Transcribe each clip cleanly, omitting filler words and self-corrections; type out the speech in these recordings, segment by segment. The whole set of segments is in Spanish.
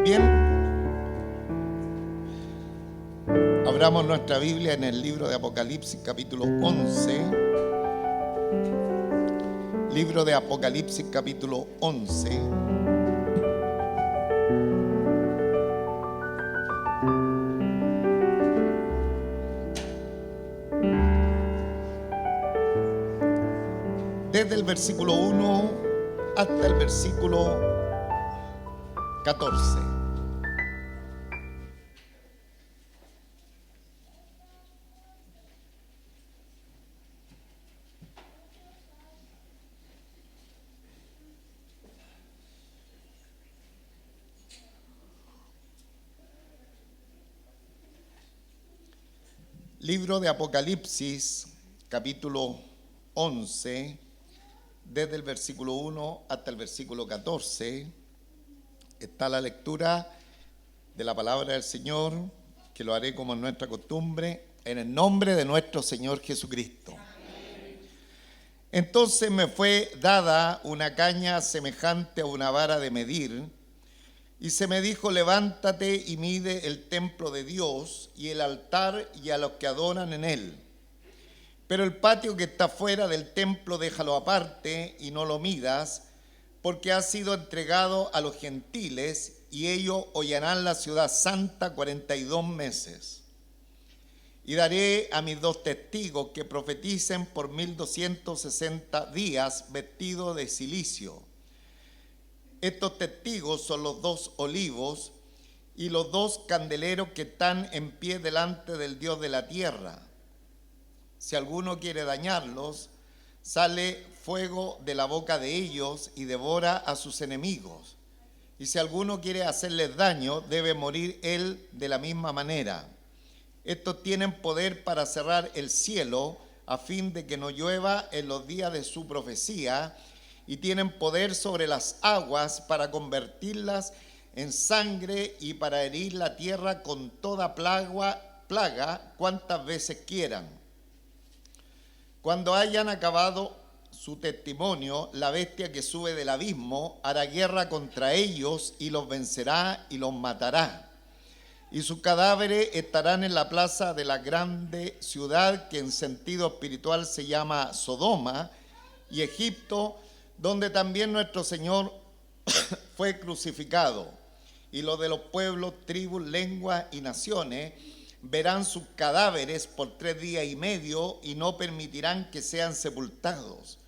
Bien, abramos nuestra Biblia en el libro de Apocalipsis, capítulo 11. Libro de Apocalipsis, capítulo 11. Desde el versículo 1 hasta el versículo 14. Libro de Apocalipsis, capítulo 11, desde el versículo 1 hasta el versículo 14, está la lectura de la palabra del Señor, que lo haré como es nuestra costumbre, en el nombre de nuestro Señor Jesucristo. Entonces me fue dada una caña semejante a una vara de medir, y se me dijo: levántate y mide el templo de Dios y el altar y a los que adoran en él. Pero el patio que está fuera del templo déjalo aparte y no lo midas, porque ha sido entregado a los gentiles y ellos hollarán la ciudad santa 42 meses. Y daré a mis 2 testigos que profeticen por 1260 días vestidos de cilicio. Estos testigos son los 2 olivos y los 2 candeleros que están en pie delante del Dios de la tierra. Si alguno quiere dañarlos, sale fuego de la boca de ellos y devora a sus enemigos. Y si alguno quiere hacerles daño, debe morir él de la misma manera. Estos tienen poder para cerrar el cielo a fin de que no llueva en los días de su profecía, y tienen poder sobre las aguas para convertirlas en sangre y para herir la tierra con toda plaga cuantas veces quieran. Cuando hayan acabado su testimonio, la bestia que sube del abismo hará guerra contra ellos y los vencerá y los matará. Y sus cadáveres estarán en la plaza de la grande ciudad, que en sentido espiritual se llama Sodoma y Egipto, donde también nuestro Señor fue crucificado. Y los de los pueblos, tribus, lenguas y naciones verán sus cadáveres por 3 días y medio y no permitirán que sean sepultados.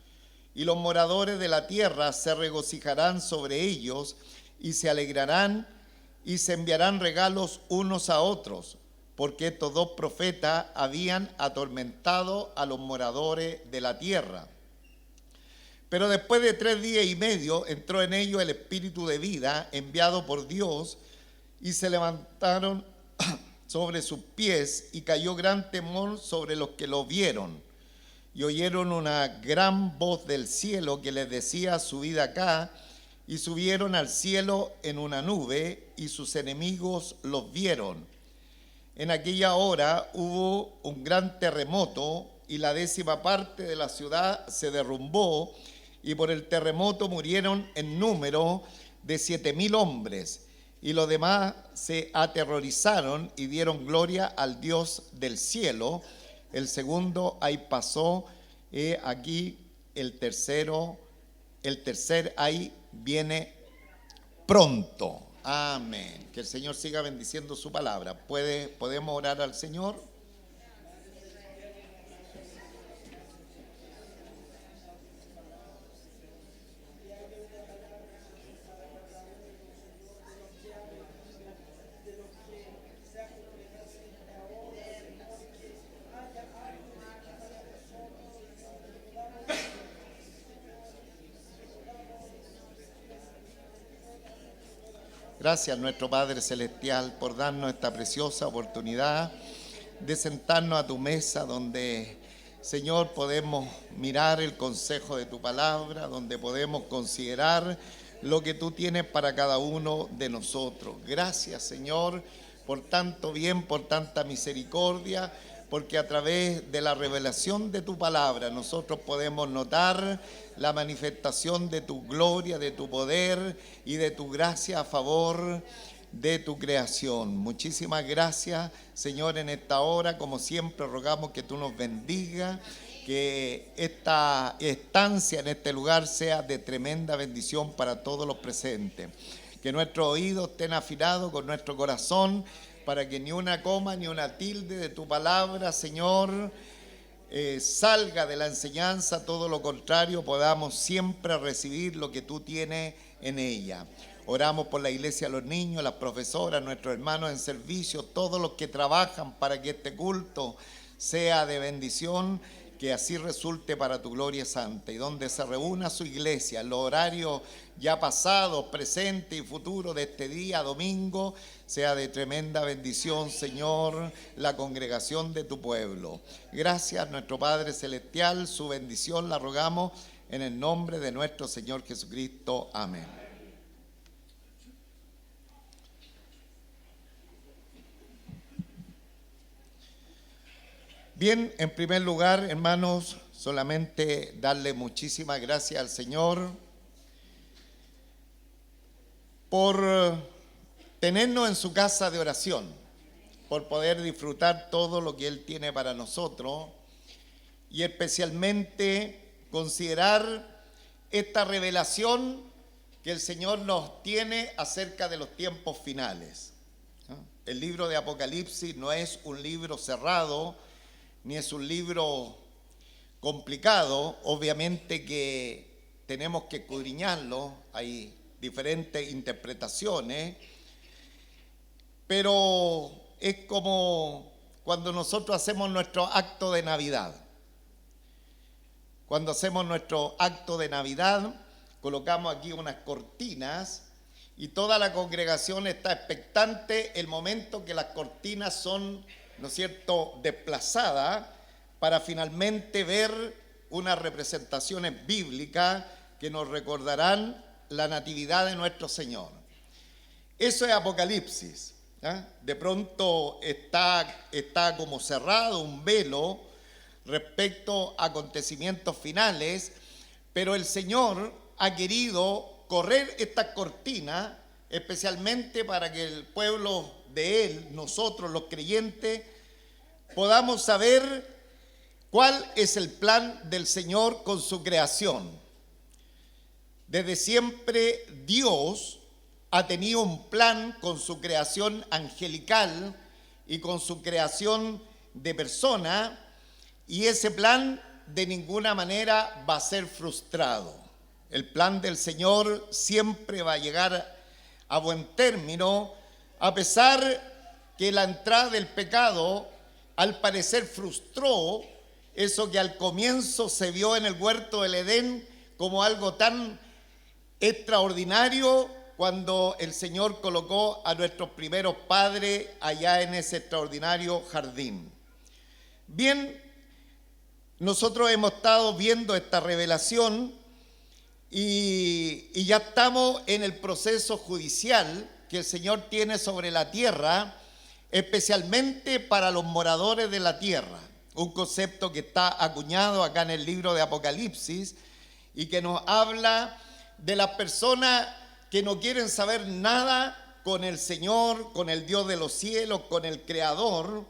Y los moradores de la tierra se regocijarán sobre ellos y se alegrarán y se enviarán regalos unos a otros, porque estos 2 profetas habían atormentado a los moradores de la tierra. Pero después de 3 días y medio entró en ellos el espíritu de vida enviado por Dios, y se levantaron sobre sus pies, y cayó gran temor sobre los que lo vieron. Y oyeron una gran voz del cielo que les decía: subid acá. Y subieron al cielo en una nube, y sus enemigos los vieron. En aquella hora hubo un gran terremoto, y la 10ª parte de la ciudad se derrumbó, y por el terremoto murieron en número de 7,000 hombres. Y los demás se aterrorizaron y dieron gloria al Dios del cielo. El segundo ahí pasó, aquí el tercer ahí viene pronto. Amén. Que el Señor siga bendiciendo su palabra. ¿Podemos orar al Señor? Gracias, nuestro Padre Celestial, por darnos esta preciosa oportunidad de sentarnos a tu mesa, donde, Señor, podemos mirar el consejo de tu palabra, donde podemos considerar lo que tú tienes para cada uno de nosotros. Gracias, Señor, por tanto bien, por tanta misericordia, porque a través de la revelación de tu palabra nosotros podemos notar la manifestación de tu gloria, de tu poder y de tu gracia a favor de tu creación. Muchísimas gracias, Señor, en esta hora. Como siempre, rogamos que tú nos bendigas, que esta estancia en este lugar sea de tremenda bendición para todos los presentes. Que nuestros oídos estén afilados con nuestro corazón, para que ni una coma ni una tilde de tu palabra, Señor, salga de la enseñanza. Todo lo contrario, podamos siempre recibir lo que tú tienes en ella. Oramos por la iglesia, los niños, las profesoras, nuestros hermanos en servicio, todos los que trabajan para que este culto sea de bendición, que así resulte para tu gloria santa. Y donde se reúna su iglesia, en los horarios ya pasados, presentes y futuros de este día, domingo, sea de tremenda bendición, Señor, la congregación de tu pueblo. Gracias, nuestro Padre Celestial, su bendición la rogamos en el nombre de nuestro Señor Jesucristo. Amén. Bien, en primer lugar, hermanos, solamente darle muchísimas gracias al Señor por tenernos en su casa de oración, por poder disfrutar todo lo que Él tiene para nosotros y especialmente considerar esta revelación que el Señor nos tiene acerca de los tiempos finales. El libro de Apocalipsis no es un libro cerrado, ni es un libro complicado. Obviamente que tenemos que escudriñarlo, hay diferentes interpretaciones, pero es como cuando nosotros hacemos nuestro acto de Navidad. Cuando hacemos nuestro acto de Navidad, colocamos aquí unas cortinas y toda la congregación está expectante el momento que las cortinas son, ¿no es cierto?, desplazadas, para finalmente ver unas representaciones bíblicas que nos recordarán la natividad de nuestro Señor. Eso es Apocalipsis. De pronto está como cerrado un velo respecto a acontecimientos finales, pero el Señor ha querido correr estas cortinas especialmente para que el pueblo de Él, nosotros los creyentes, podamos saber cuál es el plan del Señor con su creación. Desde siempre Dios ha tenido un plan con su creación angelical y con su creación de persona, y ese plan de ninguna manera va a ser frustrado. El plan del Señor siempre va a llegar a buen término, a pesar que la entrada del pecado al parecer frustró eso que al comienzo se vio en el huerto del Edén como algo tan extraordinario, cuando el Señor colocó a nuestros primeros padres allá en ese extraordinario jardín. Bien, nosotros hemos estado viendo esta revelación y ya estamos en el proceso judicial que el Señor tiene sobre la tierra, especialmente para los moradores de la tierra. Un concepto que está acuñado acá en el libro de Apocalipsis y que nos habla de las personas que no quieren saber nada con el Señor, con el Dios de los cielos, con el Creador,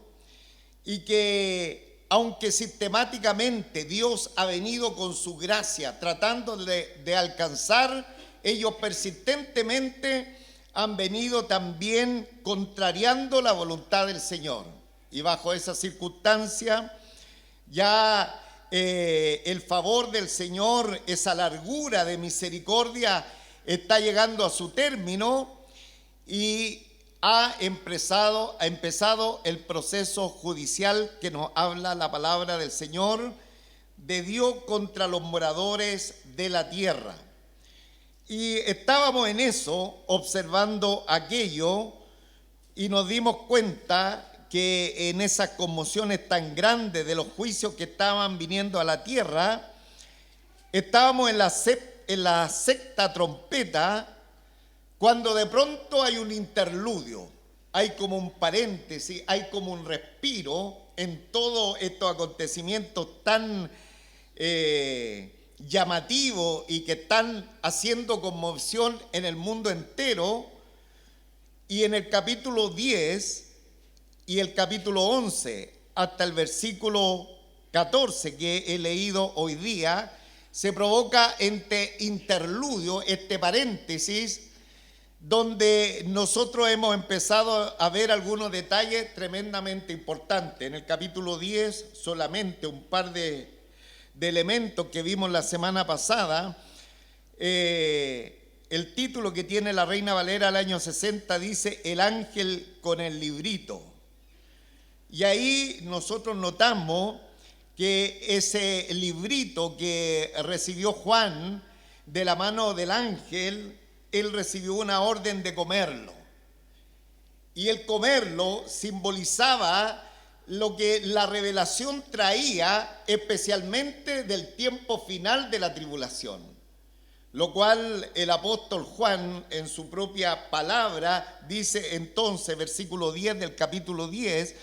y que aunque sistemáticamente Dios ha venido con su gracia tratando de alcanzar, ellos persistentemente han venido también contrariando la voluntad del Señor. Y bajo esa circunstancia, ya el favor del Señor, esa largura de misericordia, está llegando a su término y ha empezado el proceso judicial que nos habla la palabra del Señor de Dios contra los moradores de la tierra. Y estábamos en eso, observando aquello, y nos dimos cuenta que en esas conmociones tan grandes de los juicios que estaban viniendo a la tierra, estábamos en la sexta trompeta, cuando de pronto hay un interludio, hay como un paréntesis, hay como un respiro en todos estos acontecimientos tan llamativos y que están haciendo conmoción en el mundo entero. Y en el capítulo 10 y el capítulo 11 hasta el versículo 14 que he leído hoy día, se provoca este interludio, este paréntesis, donde nosotros hemos empezado a ver algunos detalles tremendamente importantes. En el capítulo 10 solamente un par de elementos que vimos la semana pasada. El título que tiene la Reina Valera al año 60 dice El ángel con el librito. Y ahí nosotros notamos que ese librito que recibió Juan de la mano del ángel, él recibió una orden de comerlo. Y el comerlo simbolizaba lo que la revelación traía, especialmente del tiempo final de la tribulación. Lo cual el apóstol Juan en su propia palabra dice entonces, versículo 10 del capítulo 10,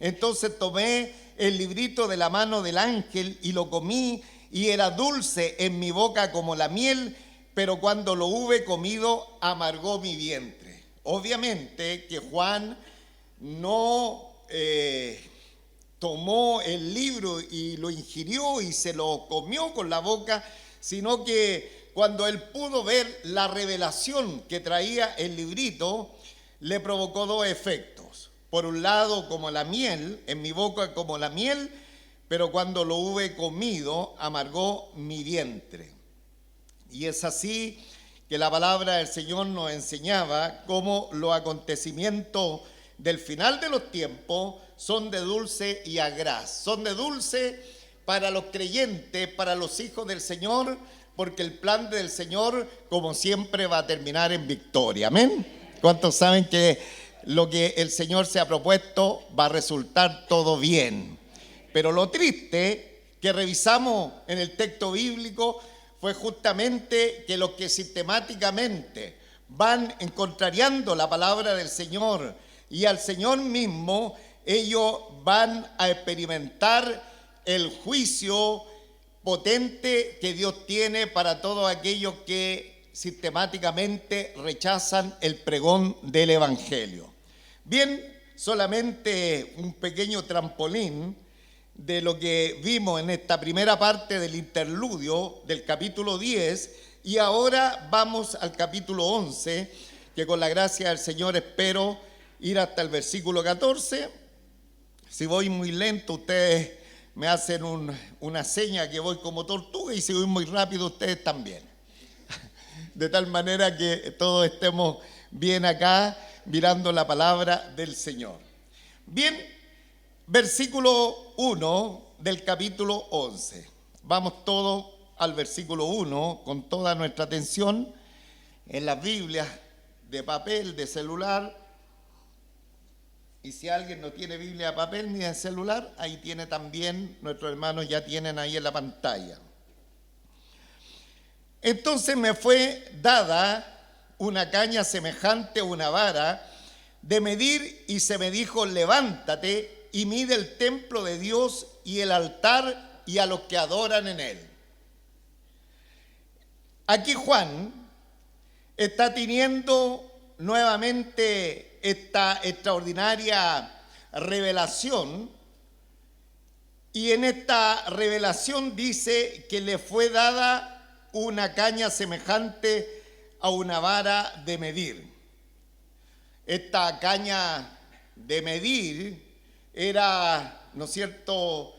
entonces tomé el librito de la mano del ángel y lo comí, y era dulce en mi boca como la miel, pero cuando lo hube comido amargó mi vientre. Obviamente que Juan no tomó el libro y lo ingirió y se lo comió con la boca, sino que cuando él pudo ver la revelación que traía el librito, le provocó dos efectos. Por un lado, como la miel, en mi boca como la miel, pero cuando lo hube comido, amargó mi vientre. Y es así que la palabra del Señor nos enseñaba cómo los acontecimientos del final de los tiempos son de dulce y agraz. Son de dulce para los creyentes, para los hijos del Señor, porque el plan del Señor, como siempre, va a terminar en victoria. Amén. ¿Cuántos saben que lo que el Señor se ha propuesto va a resultar todo bien? Pero lo triste que revisamos en el texto bíblico fue justamente que los que sistemáticamente van contrariando la palabra del Señor y al Señor mismo, ellos van a experimentar el juicio potente que Dios tiene para todos aquellos que sistemáticamente rechazan el pregón del Evangelio. Bien, solamente un pequeño trampolín de lo que vimos en esta primera parte del interludio del capítulo 10, y ahora vamos al capítulo 11, que con la gracia del Señor espero ir hasta el versículo 14. Si voy muy lento, ustedes me hacen una seña que voy como tortuga, y si voy muy rápido, ustedes también. De tal manera que todos estemos bien acá mirando la palabra del Señor. Bien, versículo 1 del capítulo 11. Vamos todos al versículo 1 con toda nuestra atención en las Biblias de papel, de celular. Y si alguien no tiene Biblia de papel ni de celular, ahí tiene también, nuestros hermanos ya tienen ahí en la pantalla. Entonces me fue dada una caña semejante a una vara de medir, y se me dijo: levántate y mide el templo de Dios y el altar y a los que adoran en él. Aquí Juan está teniendo nuevamente esta extraordinaria revelación, y en esta revelación dice que le fue dada una caña semejante a una vara de medir. Esta caña de medir era, ¿no es cierto?,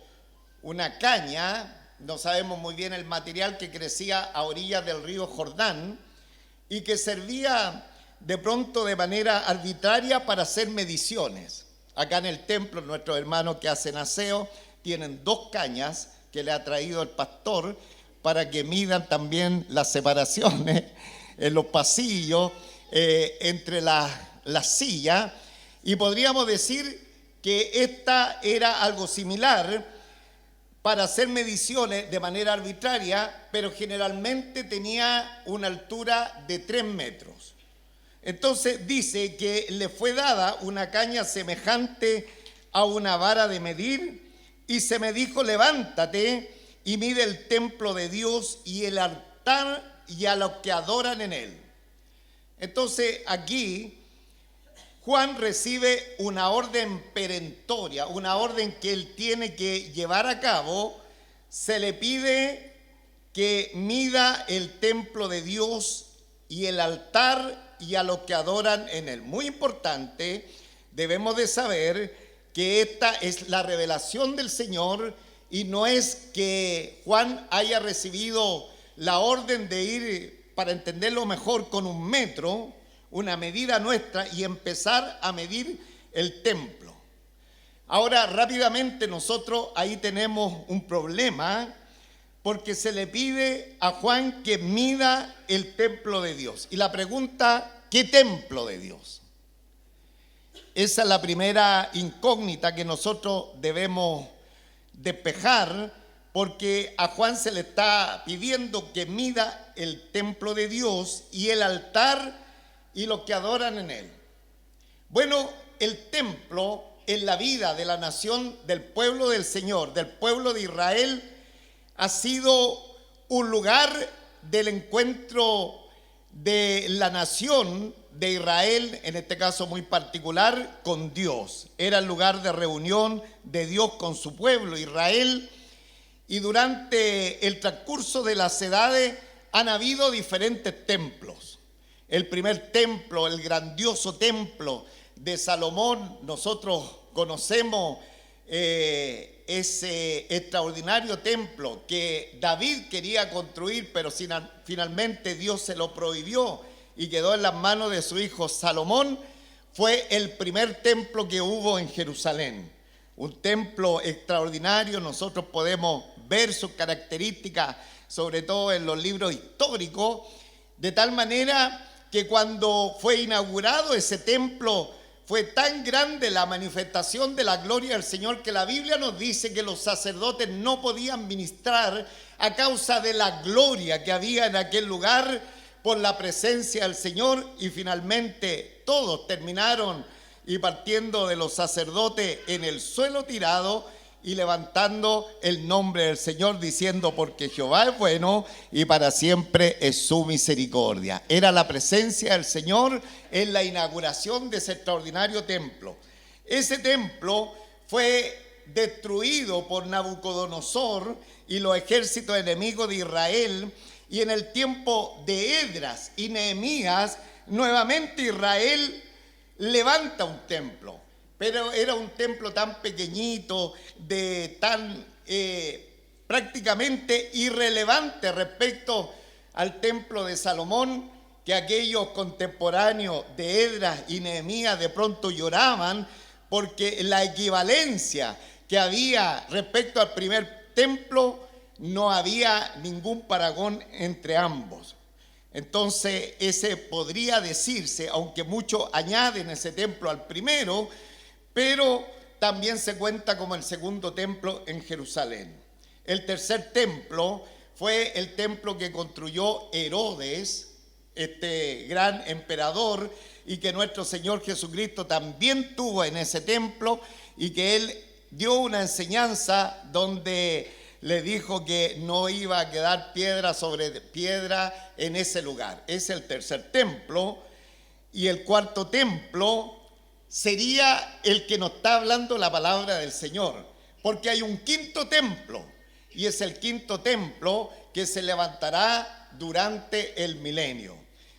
una caña, no sabemos muy bien el material, que crecía a orillas del río Jordán y que servía de pronto de manera arbitraria para hacer mediciones. Acá en el templo, nuestros hermanos que hacen aseo tienen dos cañas que le ha traído el pastor para que midan también las separaciones en los pasillos, entre las sillas, y podríamos decir que esta era algo similar para hacer mediciones de manera arbitraria, pero generalmente tenía una altura de 3 metros. Entonces dice que le fue dada una caña semejante a una vara de medir, y se me dijo: levántate y mide el templo de Dios y el altar y a los que adoran en él. Entonces aquí Juan recibe una orden perentoria, una orden que él tiene que llevar a cabo. Se le pide que mida el templo de Dios y el altar y a los que adoran en él. Muy importante, debemos de saber que esta es la revelación del Señor y no es que Juan haya recibido la orden de ir, para entenderlo mejor, con un metro, una medida nuestra, y empezar a medir el templo. Ahora, rápidamente, nosotros ahí tenemos un problema, porque se le pide a Juan que mida el templo de Dios. Y la pregunta, ¿qué templo de Dios? Esa es la primera incógnita que nosotros debemos despejar, porque a Juan se le está pidiendo que mida el templo de Dios y el altar y los que adoran en él. Bueno, el templo en la vida de la nación, del pueblo del Señor, del pueblo de Israel, ha sido un lugar del encuentro de la nación de Israel, en este caso muy particular, con Dios. Era el lugar de reunión de Dios con su pueblo, Israel. Y durante el transcurso de las edades han habido diferentes templos. El primer templo, el grandioso templo de Salomón, nosotros conocemos ese extraordinario templo que David quería construir, pero finalmente Dios se lo prohibió y quedó en las manos de su hijo Salomón. Fue el primer templo que hubo en Jerusalén. Un templo extraordinario. Nosotros podemos ver sus características, sobre todo en los libros históricos, de tal manera que cuando fue inaugurado ese templo, fue tan grande la manifestación de la gloria del Señor que la Biblia nos dice que los sacerdotes no podían ministrar a causa de la gloria que había en aquel lugar por la presencia del Señor, y finalmente todos terminaron y partiendo de los sacerdotes en el suelo tirado y levantando el nombre del Señor, diciendo: porque Jehová es bueno y para siempre es su misericordia. Era la presencia del Señor en la inauguración de ese extraordinario templo. Ese templo fue destruido por Nabucodonosor y los ejércitos enemigos de Israel, y en el tiempo de Esdras y Nehemías, nuevamente Israel levanta un templo. Pero era un templo tan pequeñito, tan prácticamente irrelevante respecto al templo de Salomón, que aquellos contemporáneos de Esdras y Nehemías de pronto lloraban, porque la equivalencia que había respecto al primer templo, no había ningún parangón entre ambos. Entonces, ese podría decirse, aunque muchos añaden ese templo al primero, pero también se cuenta como el segundo templo en Jerusalén. El tercer templo fue el templo que construyó Herodes, este gran emperador, y que nuestro Señor Jesucristo también tuvo en ese templo, y que él dio una enseñanza donde le dijo que no iba a quedar piedra sobre piedra en ese lugar. Es el tercer templo. Y el cuarto templo sería el que nos está hablando la palabra del Señor, porque hay un quinto templo, y es el quinto templo que se levantará durante el milenio.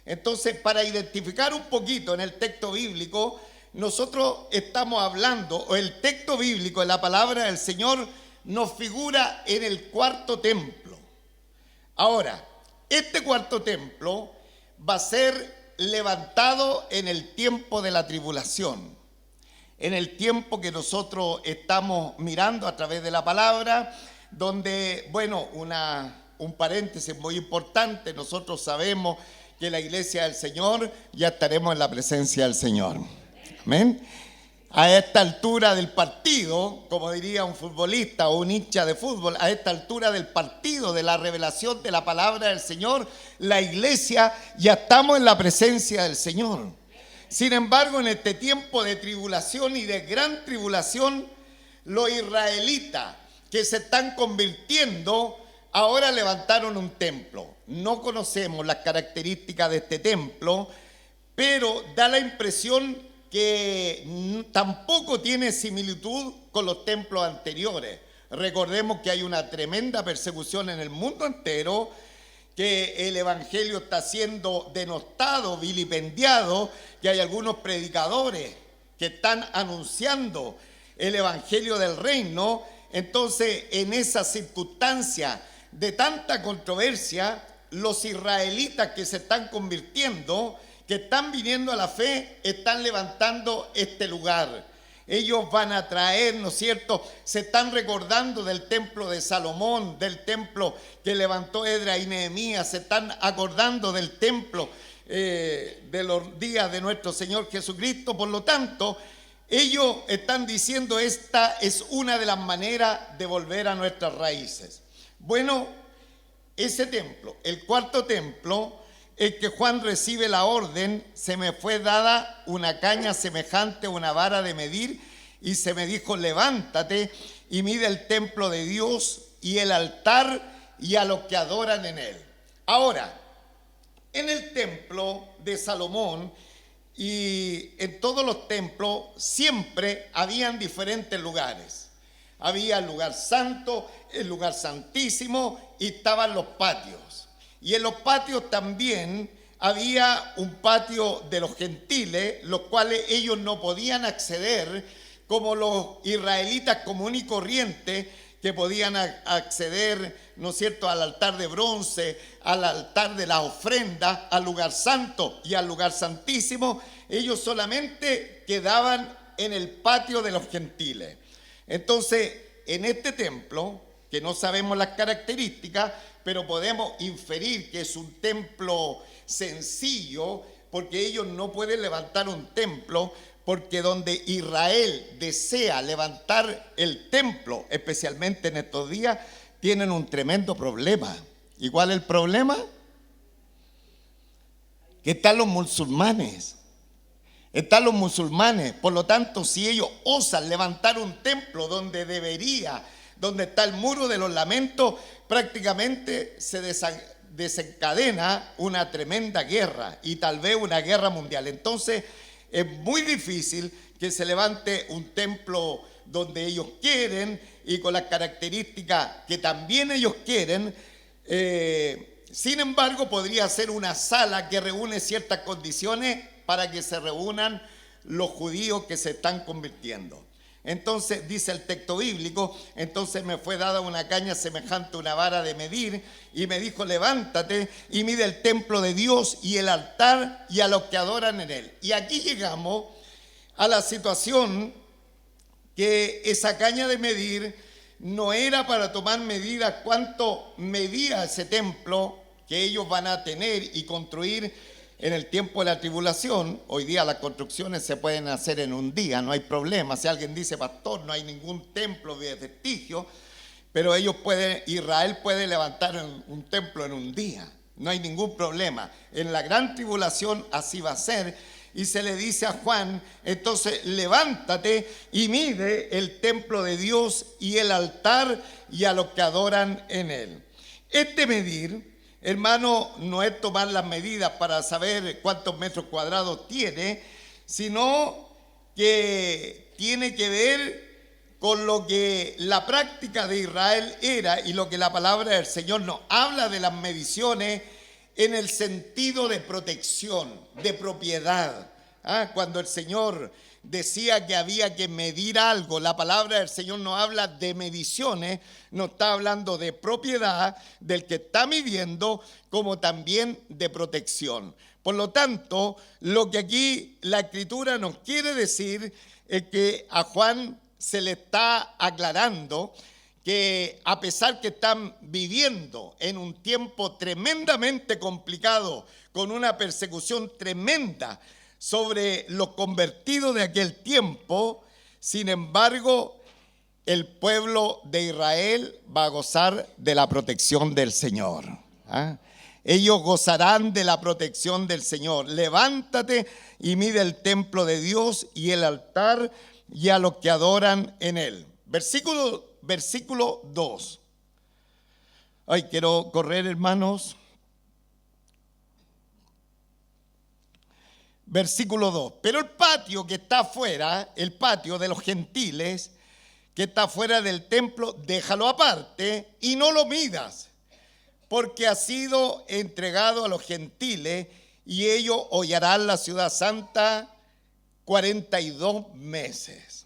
Entonces, para identificar un poquito en el texto bíblico, nosotros estamos hablando, o el texto bíblico, en la palabra del Señor, nos figura en el cuarto templo. Ahora, este cuarto templo va a ser levantado en el tiempo de la tribulación, en el tiempo que nosotros estamos mirando a través de la palabra, donde, bueno, un paréntesis muy importante: nosotros sabemos que la iglesia del Señor ya estaremos en la presencia del Señor. Amén. A esta altura del partido, como diría un futbolista o un hincha de fútbol, a esta altura del partido de la revelación de la palabra del Señor, la iglesia ya estamos en la presencia del Señor. Sin embargo, en este tiempo de tribulación y de gran tribulación, los israelitas que se están convirtiendo ahora levantaron un templo. No conocemos las características de este templo, pero da la impresión que tampoco tiene similitud con los templos anteriores. Recordemos que hay una tremenda persecución en el mundo entero, que el evangelio está siendo denostado, vilipendiado, que hay algunos predicadores que están anunciando el evangelio del reino. Entonces, en esa circunstancia de tanta controversia, los israelitas que se están convirtiendo, que están viniendo a la fe, están levantando este lugar. Ellos van a traer, ¿no es cierto? Se están recordando del templo de Salomón, del templo que levantó Esdras y Nehemías, se están acordando del templo de los días de nuestro Señor Jesucristo. Por lo tanto, ellos están diciendo, esta es una de las maneras de volver a nuestras raíces. Bueno, ese templo, el cuarto templo, es que Juan recibe la orden: se me fue dada una caña semejante a una vara de medir, y se me dijo, levántate y mide el templo de Dios y el altar y a los que adoran en él. Ahora, en el templo de Salomón y en todos los templos siempre habían diferentes lugares. Había el lugar santo, el lugar santísimo, y estaban los patios. Y en los patios también había un patio de los gentiles, los cuales ellos no podían acceder como los israelitas común y corriente, que podían acceder, ¿no es cierto?, al altar de bronce, al altar de la ofrenda, al lugar santo y al lugar santísimo. Ellos solamente quedaban en el patio de los gentiles. Entonces, en este templo, que no sabemos las características, pero podemos inferir que es un templo sencillo, porque ellos no pueden levantar un templo, porque donde Israel desea levantar el templo, especialmente en estos días, tienen un tremendo problema. ¿Y cuál es el problema? Que están los musulmanes. Están los musulmanes. Por lo tanto, si ellos osan levantar un templo donde está el muro de los lamentos, prácticamente se desencadena una tremenda guerra, y tal vez una guerra mundial. Entonces es muy difícil que se levante un templo donde ellos quieren y con las características que también ellos quieren. Sin embargo, podría ser una sala que reúne ciertas condiciones para que se reúnan los judíos que se están convirtiendo. Entonces dice el texto bíblico: entonces me fue dada una caña semejante a una vara de medir, y me dijo, levántate y mide el templo de Dios y el altar y a los que adoran en él. Y aquí llegamos a la situación que esa caña de medir no era para tomar medidas cuánto medía ese templo que ellos van a tener y construir en el tiempo de la tribulación. Hoy día las construcciones se pueden hacer en un día, no hay problema. Si alguien dice, pastor, no hay ningún templo de vestigio, pero Israel puede levantar un templo en un día, no hay ningún problema. En la gran tribulación así va a ser. Y se le dice a Juan, entonces levántate y mide el templo de Dios y el altar y a los que adoran en él. Este medir, hermano, no es tomar las medidas para saber cuántos metros cuadrados tiene, sino que tiene que ver con lo que la práctica de Israel era y lo que la palabra del Señor nos habla de las mediciones en el sentido de protección, de propiedad. Cuando el Señor decía que había que medir algo, la palabra del Señor no habla de mediciones, no está hablando de propiedad del que está midiendo, como también de protección. Por lo tanto, lo que aquí la Escritura nos quiere decir es que a Juan se le está aclarando que, a pesar que están viviendo en un tiempo tremendamente complicado, con una persecución tremenda sobre los convertidos de aquel tiempo, sin embargo, el pueblo de Israel va a gozar de la protección del Señor. Ellos gozarán de la protección del Señor. Levántate y mide el templo de Dios y el altar y a los que adoran en él. Versículo 2. Ay, quiero correr, hermanos. versículo 2. Pero el patio que está afuera, el patio de los gentiles, que está fuera del templo, déjalo aparte y no lo midas, porque ha sido entregado a los gentiles y ellos hollarán la ciudad santa 42 meses.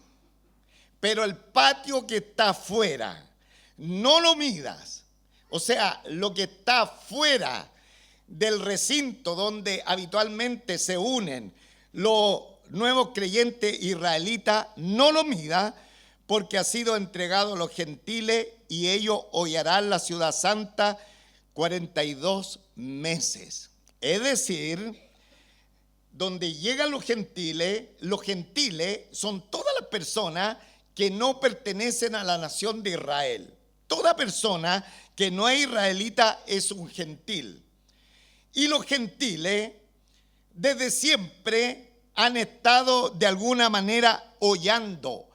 Pero el patio que está afuera, no lo midas. O sea, lo que está fuera del recinto donde habitualmente se unen los nuevos creyentes israelitas, no lo mida, porque ha sido entregado a los gentiles y ellos hollarán la ciudad santa 42 meses. Es decir, donde llegan los gentiles son todas las personas que no pertenecen a la nación de Israel. Toda persona que no es israelita es un gentil. Y los gentiles desde siempre han estado de alguna manera hollando,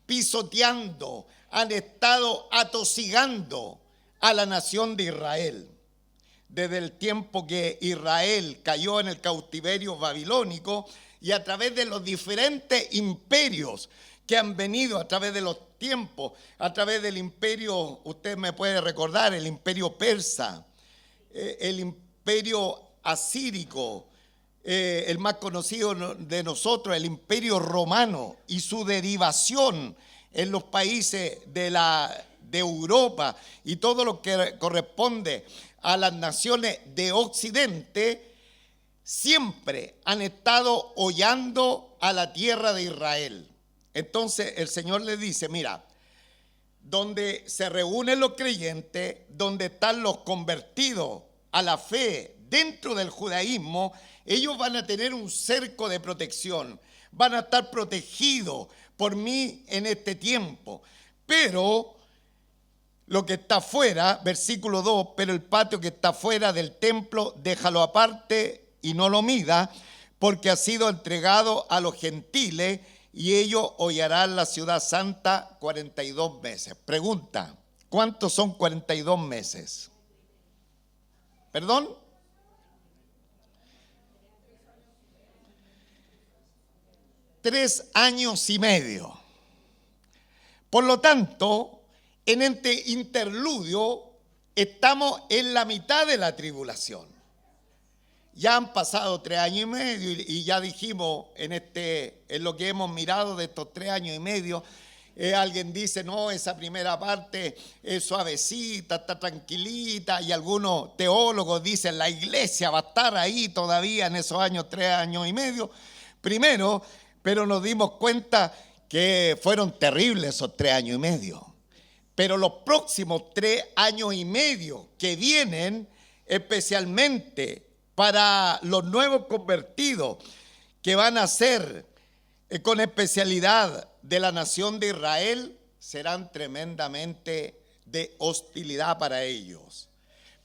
pisoteando, han estado atosigando a la nación de Israel. Desde el tiempo que Israel cayó en el cautiverio babilónico y a través de los diferentes imperios que han venido a través de los tiempos, a través del imperio, usted me puede recordar, el imperio persa, el imperio asírico, el más conocido de nosotros, el imperio romano y su derivación en los países de Europa y todo lo que corresponde a las naciones de Occidente, siempre han estado hollando a la tierra de Israel. Entonces el Señor le dice, mira, donde se reúnen los creyentes, donde están los convertidos a la fe dentro del judaísmo, ellos van a tener un cerco de protección, van a estar protegidos por mí en este tiempo. Pero lo que está fuera, versículo 2, pero el patio que está fuera del templo, déjalo aparte y no lo mida, porque ha sido entregado a los gentiles y ellos hollarán la ciudad santa 42 meses. Pregunta, ¿cuántos son 42 meses? ¿Perdón? 3 años y medio. Por lo tanto, en este interludio estamos en la mitad de la tribulación. Ya han pasado 3 años y medio y ya dijimos en lo que hemos mirado de estos 3 años y medio, alguien dice, no, esa primera parte es suavecita, está tranquilita, y algunos teólogos dicen, la iglesia va a estar ahí todavía en esos años, 3 años y medio. Primero, pero nos dimos cuenta que fueron terribles esos 3 años y medio. Pero los próximos 3 años y medio que vienen, especialmente para los nuevos convertidos que van a ser con especialidad de la nación de Israel, serán tremendamente de hostilidad para ellos.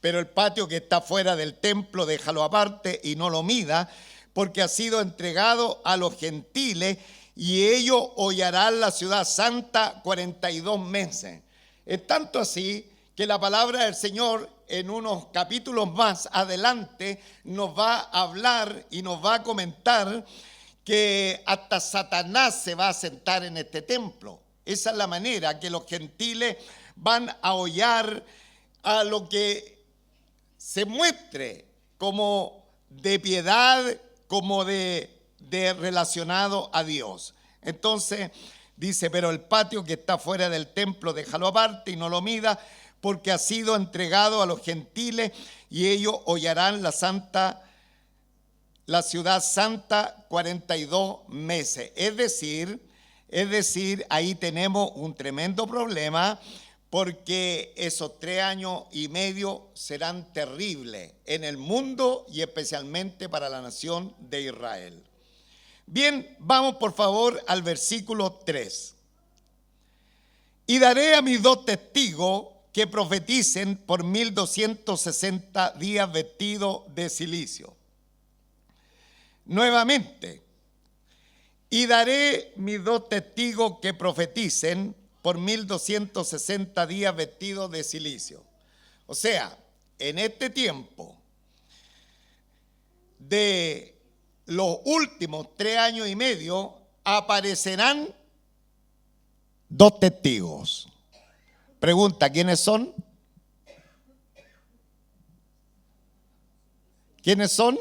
Pero el patio que está fuera del templo, déjalo aparte y no lo mida, porque ha sido entregado a los gentiles y ellos hollarán la ciudad santa 42 meses. Es tanto así que la palabra del Señor en unos capítulos más adelante nos va a hablar y nos va a comentar que hasta Satanás se va a sentar en este templo. Esa es la manera que los gentiles van a hollar a lo que se muestre como de piedad, como de relacionado a Dios. Entonces dice, pero el patio que está fuera del templo, déjalo aparte y no lo mida, porque ha sido entregado a los gentiles y ellos hollarán la ciudad santa 42 meses. Es decir, ahí tenemos un tremendo problema, porque esos 3 años y medio serán terribles en el mundo y especialmente para la nación de Israel. Bien, vamos por favor al versículo 3. Y daré a mis 2 testigos que profeticen por 1260 días vestidos de cilicio. Nuevamente, y daré mis 2 testigos que profeticen por 1260 días vestidos de cilicio. O sea, en este tiempo de los últimos 3 años y medio aparecerán 2 testigos. Pregunta, ¿quiénes son? ¿Quiénes son?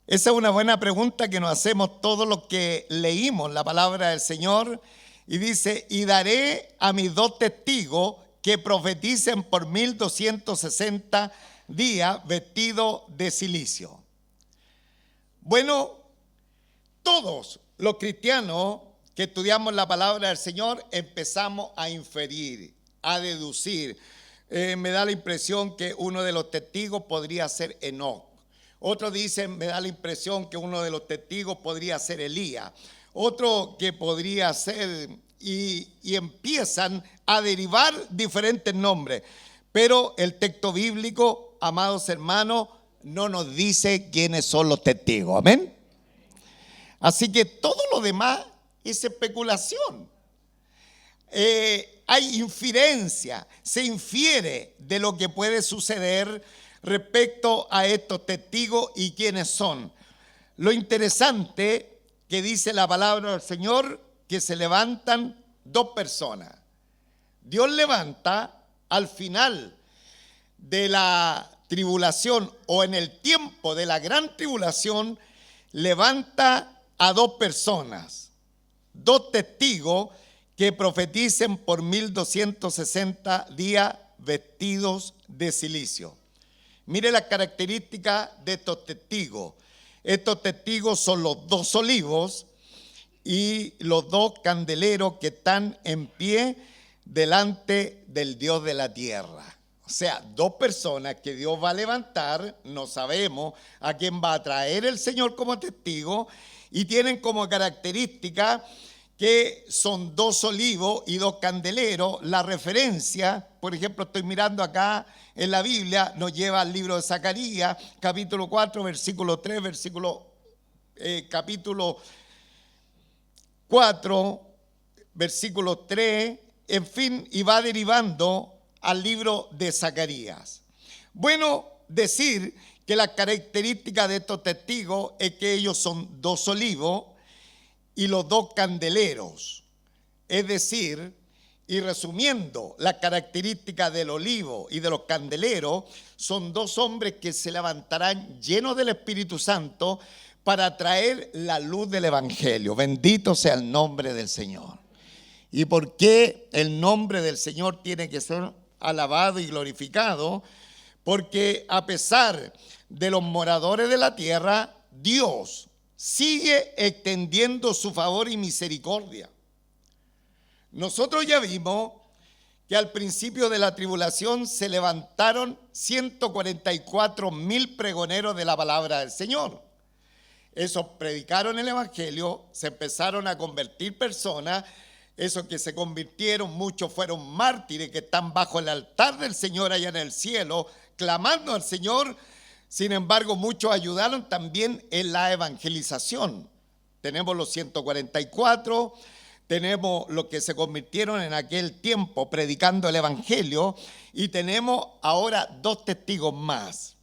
Esa es una buena pregunta que nos hacemos todos los que leímos la palabra del Señor. Y dice, y daré a mis 2 testigos que profeticen por 1260 días vestidos de cilicio. Bueno, todos los cristianos que estudiamos la palabra del Señor empezamos a inferir, a deducir. Me da la impresión que uno de los testigos podría ser Enoc. Otros dicen, me da la impresión que uno de los testigos podría ser Elías. Otro que podría ser, y empiezan a derivar diferentes nombres. Pero el texto bíblico, amados hermanos, no nos dice quiénes son los testigos. Amén. Así que todo lo demás es especulación. Hay inferencia, se infiere de lo que puede suceder respecto a estos testigos y quiénes son. Lo interesante que dice la palabra del Señor, que se levantan 2 personas. Dios levanta al final de la tribulación o en el tiempo de la gran tribulación, levanta a 2 personas, 2 testigos que profeticen por 1260 días vestidos de cilicio. Mire las características de estos testigos. Estos testigos son los 2 olivos y los 2 candeleros que están en pie delante del Dios de la tierra. O sea, 2 personas que Dios va a levantar, no sabemos a quién va a traer el Señor como testigo, y tienen como característica que son 2 olivos y 2 candeleros. La referencia, por ejemplo, estoy mirando acá en la Biblia, nos lleva al libro de Zacarías, capítulo 4, versículo 3, capítulo 4, versículo 3, en fin, y va derivando al libro de Zacarías. Bueno, decir que la característica de estos testigos es que ellos son 2 olivos y los 2 candeleros. Es decir, y resumiendo, las características del olivo y de los candeleros son 2 hombres que se levantarán llenos del Espíritu Santo para traer la luz del Evangelio. Bendito sea el nombre del Señor. ¿Y por qué el nombre del Señor tiene que ser alabado y glorificado? Porque a pesar de los moradores de la tierra, Dios sigue extendiendo su favor y misericordia. Nosotros ya vimos que al principio de la tribulación se levantaron 144,000 pregoneros de la palabra del Señor. Esos predicaron el Evangelio, se empezaron a convertir personas. Esos que se convirtieron, muchos fueron mártires que están bajo el altar del Señor allá en el cielo, clamando al Señor. Sin embargo, muchos ayudaron también en la evangelización. Tenemos los 144, tenemos los que se convirtieron en aquel tiempo predicando el Evangelio, y tenemos ahora 2 testigos más.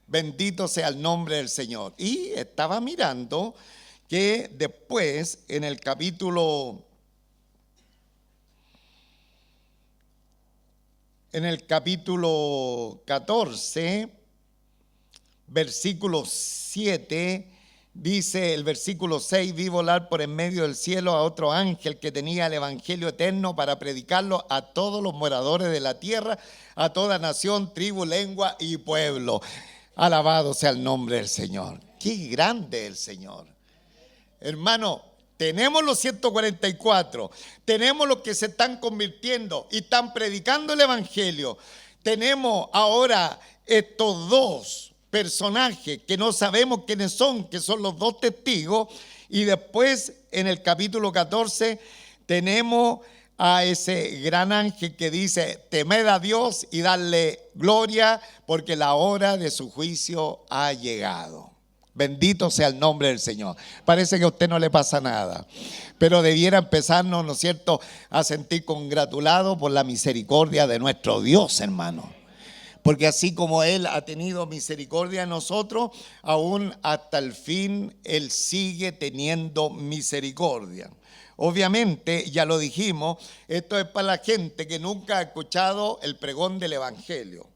Bendito sea el nombre del Señor. Y estaba mirando que después en el capítulo 14, versículo 7, dice el versículo 6, vi volar por en medio del cielo a otro ángel que tenía el evangelio eterno para predicarlo a todos los moradores de la tierra, a toda nación, tribu, lengua y pueblo. Alabado sea el nombre del Señor. Qué grande el Señor. Hermano, tenemos los 144, tenemos los que se están convirtiendo y están predicando el evangelio. Tenemos ahora estos 2 personajes que no sabemos quiénes son, que son los 2 testigos, y después en el capítulo 14 tenemos a ese gran ángel que dice, temed a Dios y darle gloria porque la hora de su juicio ha llegado. Bendito sea el nombre del Señor. Parece que a usted no le pasa nada, pero debiera empezarnos, ¿no es cierto?, a sentir congratulado por la misericordia de nuestro Dios, hermano. Porque así como Él ha tenido misericordia de nosotros, aún hasta el fin Él sigue teniendo misericordia. Obviamente, ya lo dijimos, esto es para la gente que nunca ha escuchado el pregón del Evangelio.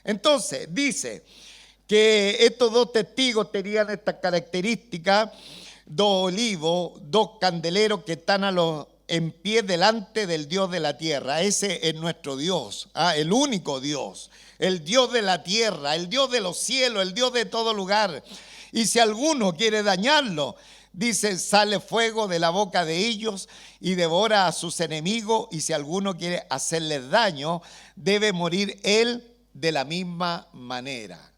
Entonces, dice que estos dos testigos tenían estas características: dos olivos, dos candeleros que están en pie delante del Dios de la tierra. Ese es nuestro Dios, el único Dios, el Dios de la tierra, el Dios de los cielos, el Dios de todo lugar. Y si alguno quiere dañarlo, dice, sale fuego de la boca de ellos y devora a sus enemigos. Y si alguno quiere hacerles daño, debe morir él de la misma manera.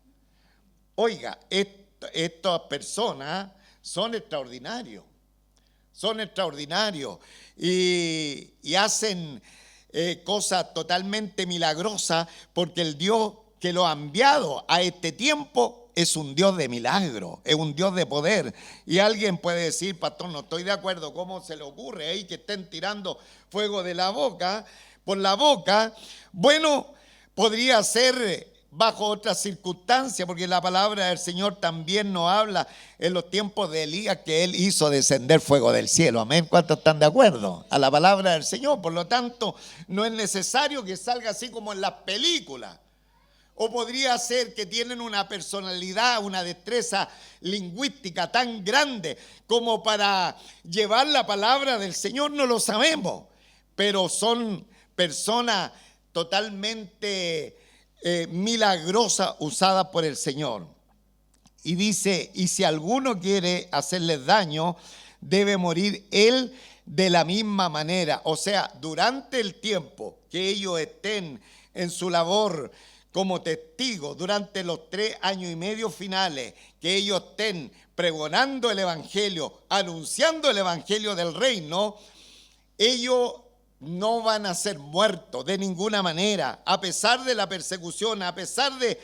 Oiga, estas personas son extraordinarios. Son extraordinarios y hacen cosas totalmente milagrosas, porque el Dios que lo ha enviado a este tiempo es un Dios de milagro, es un Dios de poder. Y alguien puede decir, pastor, no estoy de acuerdo, ¿cómo se le ocurre ahí que estén tirando fuego de la boca, por la boca? Bueno, podría ser bajo otras circunstancias, porque la palabra del Señor también nos habla en los tiempos de Elías que Él hizo descender fuego del cielo. Amén. ¿Cuántos están de acuerdo a la palabra del Señor? Por lo tanto, no es necesario que salga así como en las películas. O podría ser que tienen una personalidad, una destreza lingüística tan grande como para llevar la palabra del Señor, no lo sabemos. Pero son personas totalmente milagrosa usada por el Señor. Y dice, y si alguno quiere hacerles daño, debe morir él de la misma manera. O sea, durante el tiempo que ellos estén en su labor como testigos, durante los 3 años y medio finales, que ellos estén pregonando el Evangelio, anunciando el Evangelio del reino, ellos no van a ser muertos de ninguna manera, a pesar de la persecución, a pesar de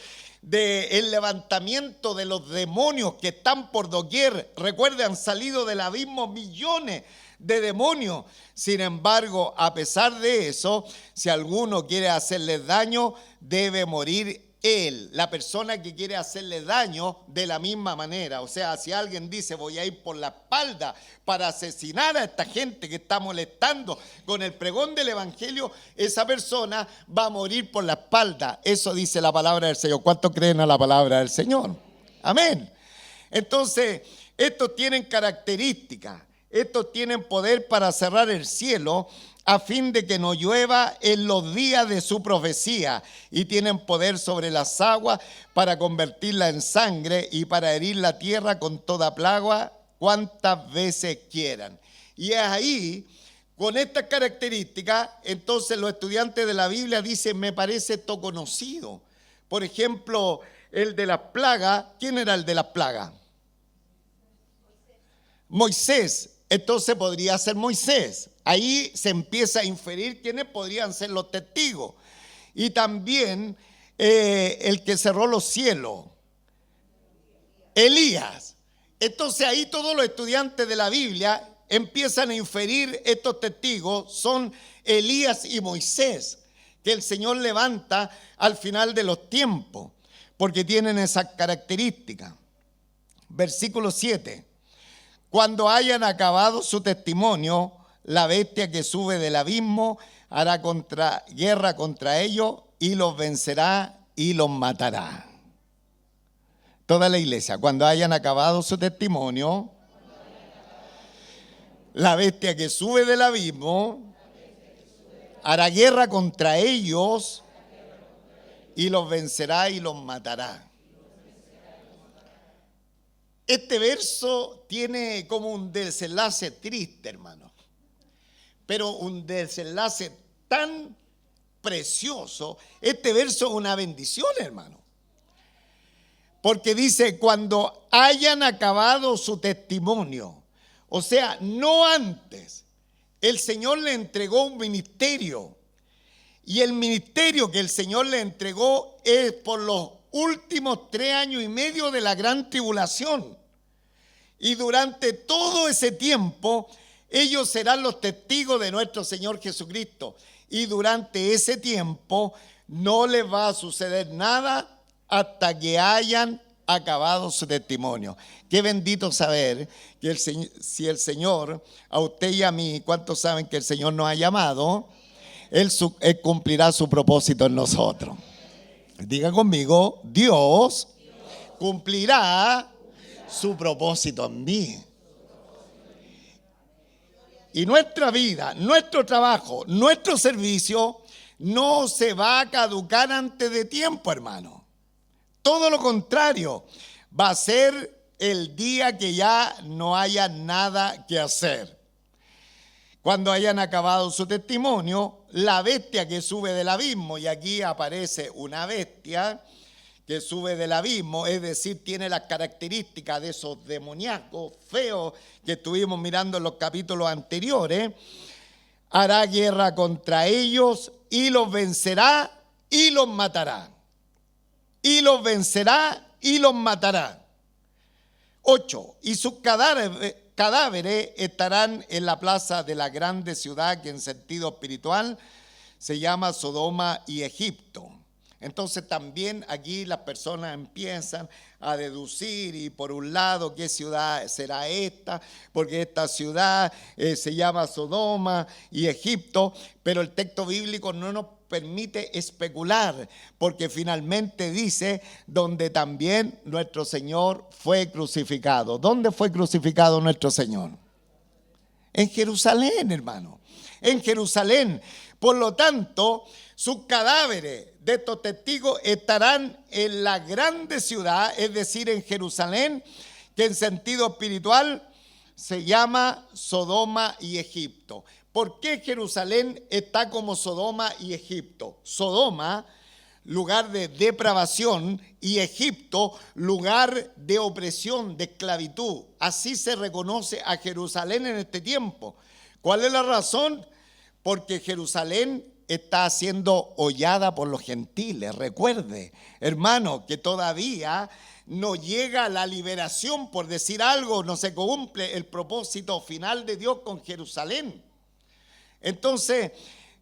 el levantamiento de los demonios que están por doquier. Recuerden, han salido del abismo millones de demonios. Sin embargo, a pesar de eso, si alguno quiere hacerles daño, debe morir él, la persona que quiere hacerle daño, de la misma manera. O sea, si alguien dice, voy a ir por la espalda para asesinar a esta gente que está molestando con el pregón del Evangelio, esa persona va a morir por la espalda. Eso dice la palabra del Señor. ¿Cuántos creen a la palabra del Señor? Amén. Entonces, estos tienen características, estos tienen poder para cerrar el cielo a fin de que no llueva en los días de su profecía, y tienen poder sobre las aguas para convertirla en sangre y para herir la tierra con toda plaga cuantas veces quieran. Y es ahí, con estas características, entonces los estudiantes de la Biblia dicen, me parece esto conocido. Por ejemplo, el de las plagas. ¿Quién era el de las plagas? Moisés. Entonces podría ser Moisés. Ahí se empieza a inferir quiénes podrían ser los testigos. Y también el que cerró los cielos, Elías. Entonces ahí todos los estudiantes de la Biblia empiezan a inferir, estos testigos son Elías y Moisés, que el Señor levanta al final de los tiempos, porque tienen esas características. Versículo 7. Cuando hayan acabado su testimonio, la bestia que sube del abismo hará guerra contra ellos y los vencerá y los matará. Toda la iglesia, cuando hayan acabado su testimonio, la bestia que sube del abismo hará guerra contra ellos y los vencerá y los matará. Este verso tiene como un desenlace triste, hermano, pero un desenlace tan precioso. Este verso es una bendición, hermano, porque dice, cuando hayan acabado su testimonio, o sea, no antes. El Señor le entregó un ministerio, y el ministerio que el Señor le entregó es por los últimos 3 años y medio de la gran tribulación. Y durante todo ese tiempo, ellos serán los testigos de nuestro Señor Jesucristo. Y durante ese tiempo no les va a suceder nada hasta que hayan acabado su testimonio. Qué bendito saber que si el Señor, a usted y a mí, ¿cuántos saben que el Señor nos ha llamado? Él cumplirá su propósito en nosotros. Diga conmigo, Dios cumplirá su propósito en mí. Y nuestra vida, nuestro trabajo, nuestro servicio no se va a caducar antes de tiempo, hermano. Todo lo contrario, va a ser el día que ya no haya nada que hacer. Cuando hayan acabado su testimonio, la bestia que sube del abismo, y aquí aparece una bestia que sube del abismo, es decir, tiene las características de esos demoníacos feos que estuvimos mirando en los capítulos anteriores, hará guerra contra ellos y los vencerá y los matará. Y los vencerá y los matará. 8. Y sus cadáveres estarán en la plaza de la grande ciudad que en sentido espiritual se llama Sodoma y Egipto. Entonces también aquí las personas empiezan a deducir, y por un lado, ¿qué ciudad será esta? Porque esta ciudad se llama Sodoma y Egipto, pero el texto bíblico no nos permite especular, porque finalmente dice donde también nuestro Señor fue crucificado. ¿Dónde fue crucificado nuestro Señor? En Jerusalén, hermano, en Jerusalén. Por lo tanto, sus cadáveres de estos testigos estarán en la grande ciudad, es decir, en Jerusalén, que en sentido espiritual se llama Sodoma y Egipto. ¿Por qué Jerusalén está como Sodoma y Egipto? Sodoma, lugar de depravación, y Egipto, lugar de opresión, de esclavitud. Así se reconoce a Jerusalén en este tiempo. ¿Cuál es la razón? Porque Jerusalén está siendo hollada por los gentiles. Recuerde, hermano, que todavía no llega la liberación, por decir algo, no se cumple el propósito final de Dios con Jerusalén. Entonces,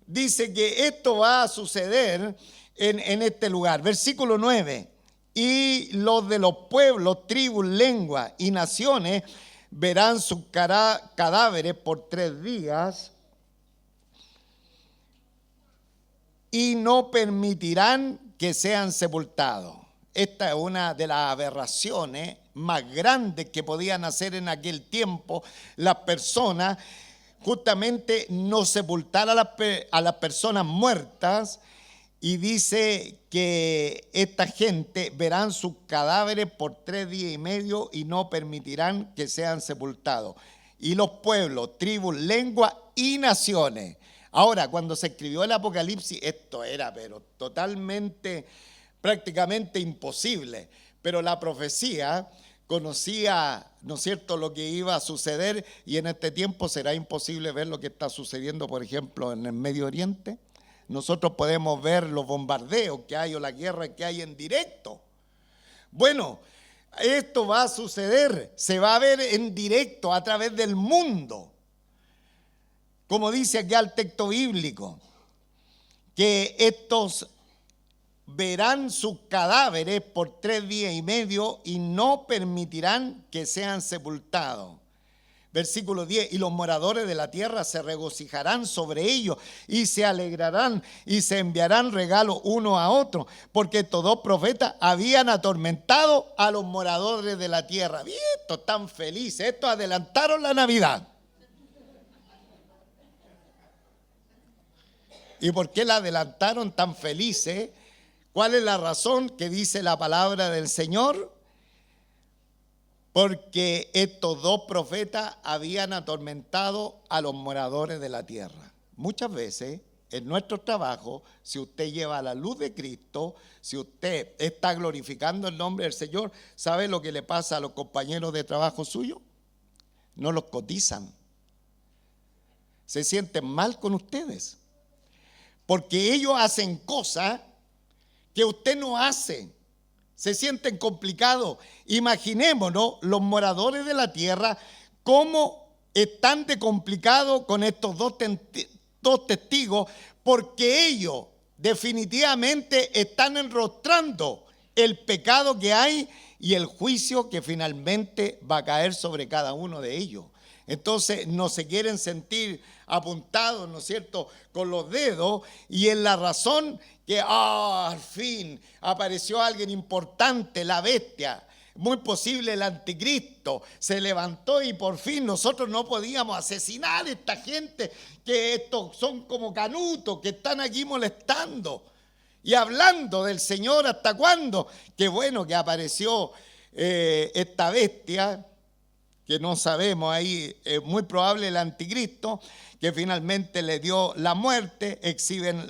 dice que esto va a suceder en este lugar. Versículo 9. Y los de los pueblos, tribus, lenguas y naciones verán sus cadáveres por 3 días y no permitirán que sean sepultados. Esta es una de las aberraciones más grandes que podían hacer en aquel tiempo las personas, justamente no sepultar a las personas muertas, y dice que esta gente verán sus cadáveres por 3 días y medio y no permitirán que sean sepultados. Y los pueblos, tribus, lenguas y naciones. Ahora, cuando se escribió el Apocalipsis, esto era pero totalmente, prácticamente imposible, pero la profecía conocía, ¿no es cierto?, lo que iba a suceder, y en este tiempo será imposible ver lo que está sucediendo, por ejemplo, en el Medio Oriente. Nosotros podemos ver los bombardeos que hay o la guerra que hay en directo. Bueno, esto va a suceder, se va a ver en directo a través del mundo. Como dice aquí el texto bíblico, que estos verán sus cadáveres por 3 días y medio y no permitirán que sean sepultados. Versículo 10, y los moradores de la tierra se regocijarán sobre ellos y se alegrarán y se enviarán regalos uno a otro, porque estos 2 profetas habían atormentado a los moradores de la tierra. Bien, estos están felices, estos adelantaron la Navidad. ¿Y por qué la adelantaron tan felices? ¿Cuál es la razón que dice la palabra del Señor? Porque estos 2 profetas habían atormentado a los moradores de la tierra. Muchas veces en nuestro trabajo, si usted lleva la luz de Cristo, si usted está glorificando el nombre del Señor, ¿sabe lo que le pasa a los compañeros de trabajo suyo? No los cotizan. Se sienten mal con ustedes. Porque ellos hacen cosas que usted no hace. se sienten complicados. Imaginémonos los moradores de la tierra cómo están de complicados con estos dos testigos, porque ellos definitivamente están enrostrando el pecado que hay y el juicio que finalmente va a caer sobre cada uno de ellos. Entonces no se quieren sentir apuntados, ¿no es cierto?, con los dedos, y es la razón que al fin apareció alguien importante, la bestia, muy posible el anticristo, se levantó y por fin nosotros no podíamos asesinar a esta gente, que estos son como canutos que están aquí molestando y hablando del Señor. ¿Hasta cuándo? Qué bueno que apareció esta bestia, que no sabemos ahí, es muy probable el anticristo, que finalmente le dio la muerte, exhiben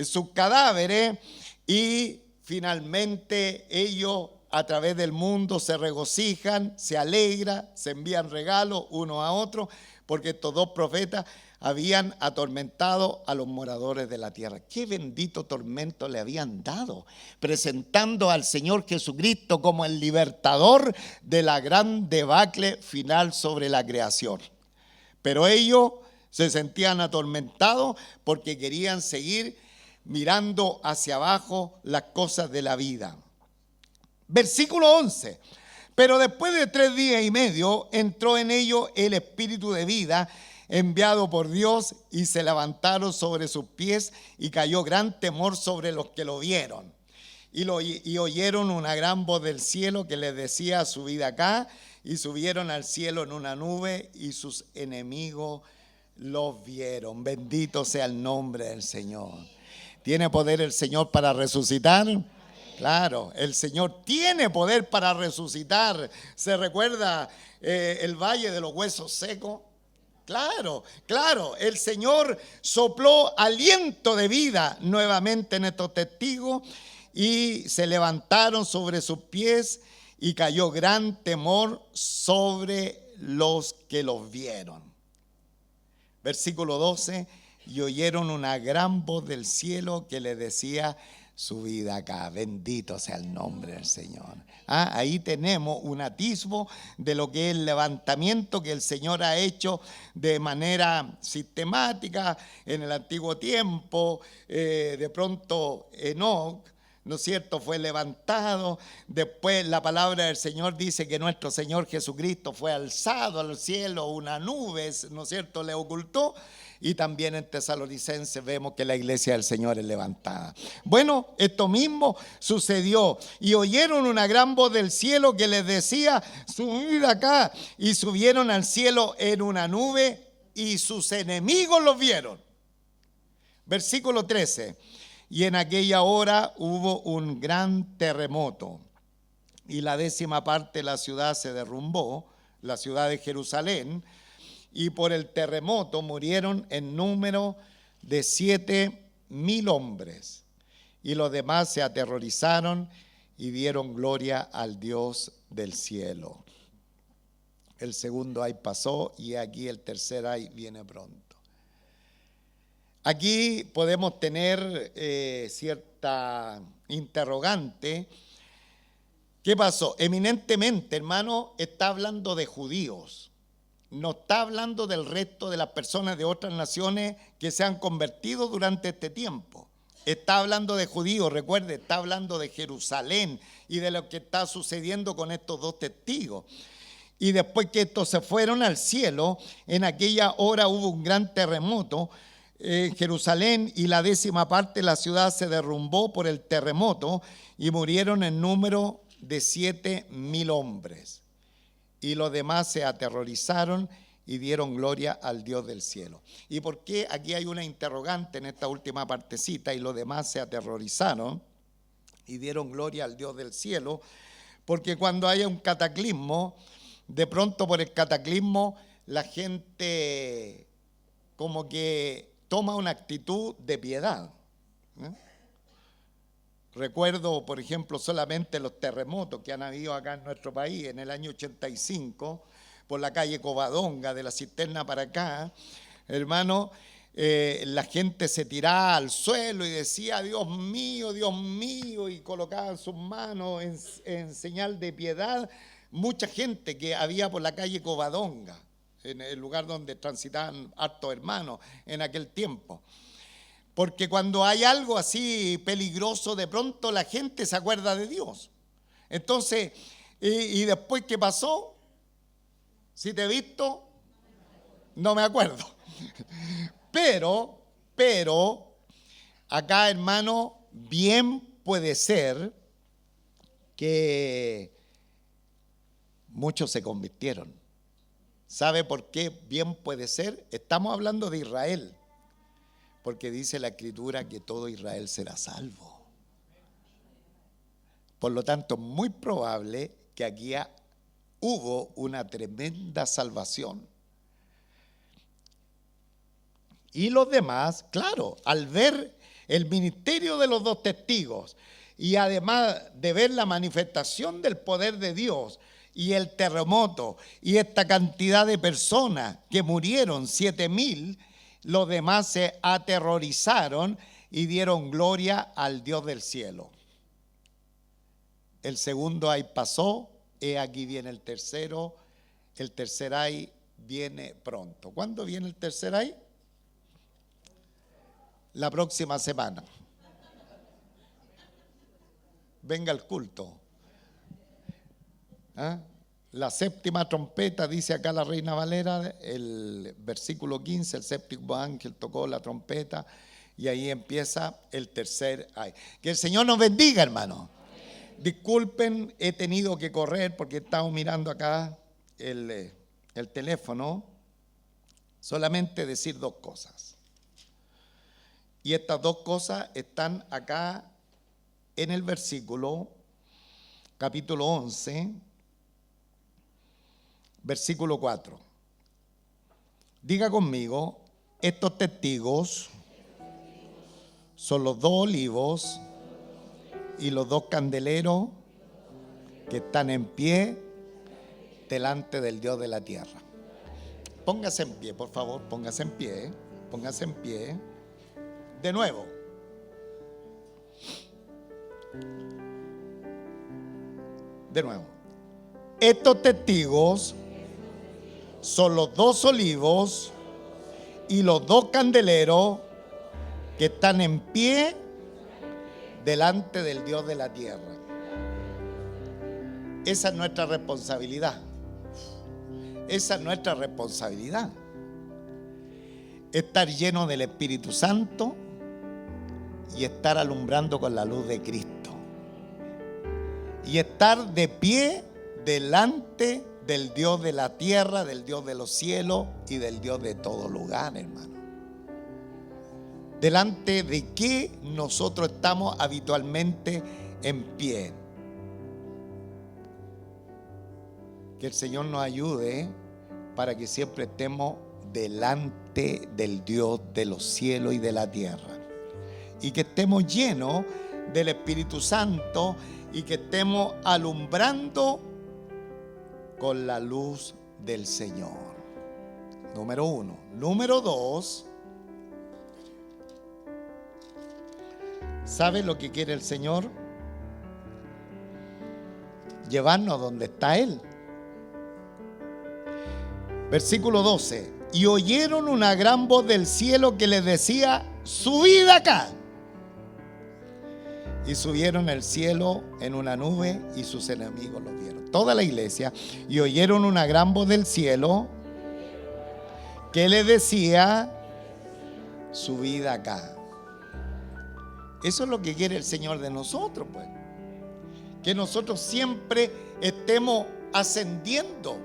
sus cadáveres y finalmente ellos a través del mundo se regocijan, se alegran, se envían regalos uno a otro, porque estos dos profetas habían atormentado a los moradores de la tierra. Qué bendito tormento le habían dado, presentando al Señor Jesucristo como el libertador de la gran debacle final sobre la creación. Pero ellos se sentían atormentados porque querían seguir mirando hacia abajo las cosas de la vida. Versículo 11. Pero después de 3 días y medio entró en ellos el espíritu de vida enviado por Dios, y se levantaron sobre sus pies, y cayó gran temor sobre los que lo vieron. Y oyeron una gran voz del cielo que les decía: subid acá. Y subieron al cielo en una nube, y sus enemigos los vieron. Bendito sea el nombre del Señor. ¿Tiene poder el Señor para resucitar? Claro, el Señor tiene poder para resucitar. ¿Se recuerda el valle de los huesos secos? Claro, claro, el Señor sopló aliento de vida nuevamente en estos testigos, y se levantaron sobre sus pies, y cayó gran temor sobre los que los vieron. Versículo 12, y oyeron una gran voz del cielo que les decía: subid acá. Bendito sea el nombre del Señor. Ahí tenemos un atisbo de lo que es el levantamiento que el Señor ha hecho de manera sistemática en el antiguo tiempo. De pronto Enoc, ¿no es cierto?, fue levantado. Después la palabra del Señor dice que nuestro Señor Jesucristo fue alzado al cielo, una nube, ¿no es cierto?, le ocultó. Y también en Tesalonicenses vemos que la iglesia del Señor es levantada. Bueno, esto mismo sucedió. Y oyeron una gran voz del cielo que les decía: subid acá. Y subieron al cielo en una nube, y sus enemigos los vieron. Versículo 13. Y en aquella hora hubo un gran terremoto, y la 10ª parte de la ciudad se derrumbó, la ciudad de Jerusalén. Y por el terremoto murieron en número de 7,000 hombres. Y los demás se aterrorizaron y dieron gloria al Dios del cielo. El segundo ay pasó, y aquí el tercer ay viene pronto. Aquí podemos tener cierta interrogante. ¿Qué pasó? Eminentemente, hermano, está hablando de judíos. No está hablando del resto de las personas de otras naciones que se han convertido durante este tiempo. Está hablando de judíos, recuerde, está hablando de Jerusalén y de lo que está sucediendo con estos dos testigos. Y después que estos se fueron al cielo, en aquella hora hubo un gran terremoto en Jerusalén, y la 10ª parte de la ciudad se derrumbó por el terremoto, y murieron en número de 7,000 hombres. Y los demás se aterrorizaron y dieron gloria al Dios del cielo. ¿Y por qué aquí hay una interrogante en esta última partecita? Y los demás se aterrorizaron y dieron gloria al Dios del cielo. Porque cuando haya un cataclismo, de pronto por el cataclismo la gente como que toma una actitud de piedad. Recuerdo, por ejemplo, solamente los terremotos que han habido acá en nuestro país en el año 85, por la calle Covadonga, de la Cisterna para acá, hermano, la gente se tiraba al suelo y decía, Dios mío, y colocaban sus manos en señal de piedad. Mucha gente que había por la calle Covadonga, en el lugar donde transitaban hartos hermanos en aquel tiempo. Porque cuando hay algo así peligroso, de pronto la gente se acuerda de Dios. Entonces, y después, ¿qué pasó? Si te he visto, no me acuerdo. Pero, acá, hermano, bien puede ser que muchos se convirtieron. ¿Sabe por qué bien puede ser? Estamos hablando de Israel, porque dice la Escritura que todo Israel será salvo. Por lo tanto, muy probable que aquí hubo una tremenda salvación. Y los demás, claro, al ver el ministerio de los dos testigos y además de ver la manifestación del poder de Dios y el terremoto y esta cantidad de personas que murieron, 7,000, los demás se aterrorizaron y dieron gloria al Dios del cielo. El segundo ay pasó, aquí viene el tercero. El tercer ay viene pronto. ¿Cuándo viene el tercer ay? La próxima semana. Venga al culto. La séptima trompeta, dice acá la Reina Valera, el versículo 15, el séptimo ángel tocó la trompeta y ahí empieza el tercer ay. Que el Señor nos bendiga, hermano. Disculpen, he tenido que correr porque he estado mirando acá el teléfono. Solamente decir dos cosas. Y estas dos cosas están acá en el versículo, capítulo 11, versículo 4. Diga conmigo, estos testigos son los dos olivos y los dos candeleros que están en pie delante del Dios de la tierra. Póngase en pie, por favor, póngase en pie, póngase en pie. De nuevo. De nuevo. Estos testigos son los dos olivos y los dos candeleros que están en pie delante del Dios de la tierra. Esa es nuestra responsabilidad. Esa es nuestra responsabilidad. Estar lleno del Espíritu Santo y estar alumbrando con la luz de Cristo. Y estar de pie delante del Dios de la tierra, del Dios de los cielos y del Dios de todo lugar, hermano. ¿Delante de qué nosotros estamos habitualmente en pie? Que el Señor nos ayude para que siempre estemos delante del Dios de los cielos y de la tierra. Y que estemos llenos del Espíritu Santo y que estemos alumbrando con la luz del Señor. Número uno. Número dos. ¿Sabe lo que quiere el Señor? Llevarnos donde está Él. Versículo 12. Y oyeron una gran voz del cielo que les decía: subid acá. Y subieron al cielo en una nube y sus enemigos los vieron. Toda la iglesia. Y oyeron una gran voz del cielo que les decía: subid acá. Eso es lo que quiere el Señor de nosotros, pues. Que nosotros siempre estemos ascendiendo.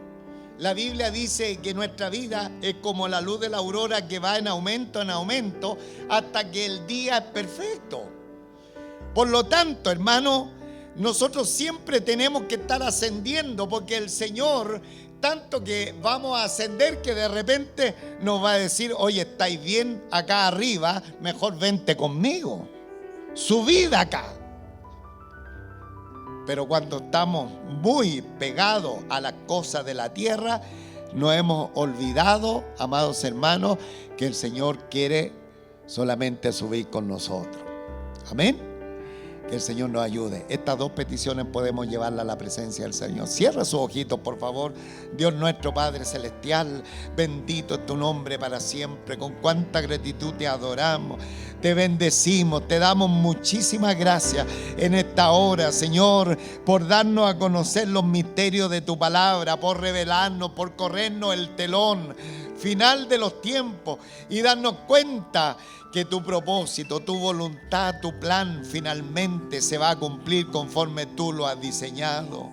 La Biblia dice que nuestra vida es como la luz de la aurora que va en aumento, hasta que el día es perfecto. Por lo tanto, hermano, nosotros siempre tenemos que estar ascendiendo, porque el Señor, tanto que vamos a ascender, que de repente nos va a decir: oye, estáis bien acá arriba, mejor vente conmigo, subid acá. Pero cuando estamos muy pegados a las cosas de la tierra, nos hemos olvidado, amados hermanos, que el Señor quiere solamente subir con nosotros. Amén. Que el Señor nos ayude. Estas dos peticiones podemos llevarlas a la presencia del Señor. Cierra sus ojitos, por favor. Dios nuestro Padre Celestial, bendito es tu nombre para siempre. Con cuánta gratitud te adoramos, te bendecimos, te damos muchísimas gracias en esta hora, Señor, por darnos a conocer los misterios de tu palabra, por revelarnos, por corrernos el telón final de los tiempos y darnos cuenta que tu propósito, tu voluntad, tu plan finalmente se va a cumplir conforme tú lo has diseñado.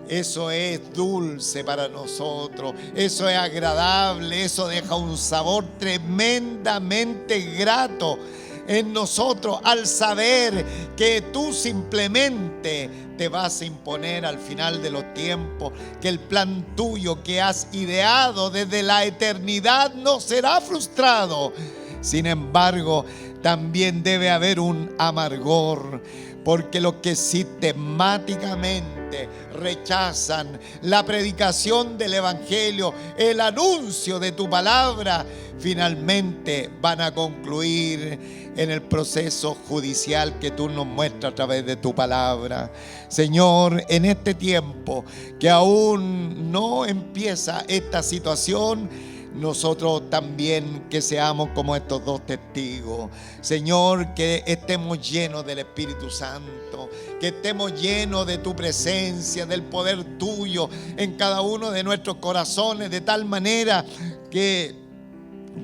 Eso es dulce para nosotros, eso es agradable, eso deja un sabor tremendamente grato en nosotros al saber que tú simplemente te vas a imponer al final de los tiempos, que el plan tuyo que has ideado desde la eternidad no será frustrado. Sin embargo, también debe haber un amargor, porque los que sistemáticamente rechazan la predicación del Evangelio, el anuncio de tu palabra, finalmente van a concluir en el proceso judicial que tú nos muestras a través de tu palabra. Señor, en este tiempo que aún no empieza esta situación, nosotros también que seamos como estos dos testigos. Señor, que estemos llenos del Espíritu Santo, que estemos llenos de tu presencia, del poder tuyo en cada uno de nuestros corazones, de tal manera que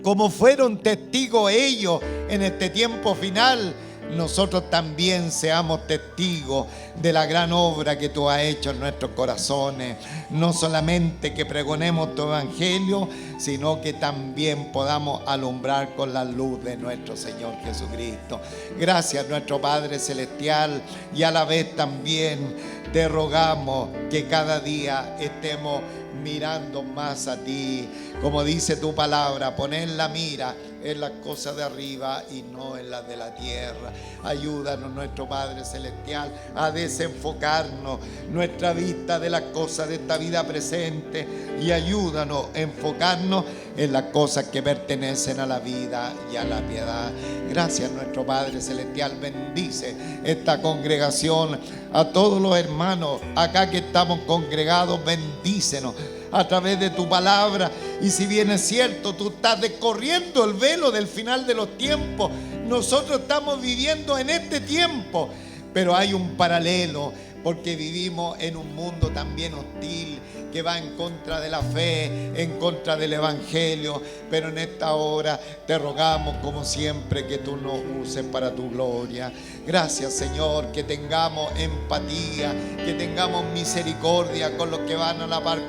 como fueron testigos ellos en este tiempo final, nosotros también seamos testigos de la gran obra que tú has hecho en nuestros corazones. No solamente que pregonemos tu evangelio, sino que también podamos alumbrar con la luz de nuestro Señor Jesucristo. Gracias, nuestro Padre Celestial, y a la vez también te rogamos que cada día estemos mirando más a ti. Como dice tu palabra, poner la mira en las cosas de arriba y no en las de la tierra. Ayúdanos, nuestro Padre Celestial, a desenfocarnos nuestra vista de las cosas de esta vida presente y ayúdanos a enfocarnos en las cosas que pertenecen a la vida y a la piedad. Gracias, nuestro Padre Celestial. Bendice esta congregación, a todos los hermanos acá que estamos congregados, bendícenos a través de tu palabra. Y si bien es cierto, tú estás descorriendo el velo del final de los tiempos, nosotros estamos viviendo en este tiempo, pero hay un paralelo, porque vivimos en un mundo también hostil, que va en contra de la fe, en contra del evangelio. Pero en esta hora te rogamos, como siempre, que tú nos uses para tu gloria. Gracias, Señor, que tengamos empatía, que tengamos misericordia con los que van a la par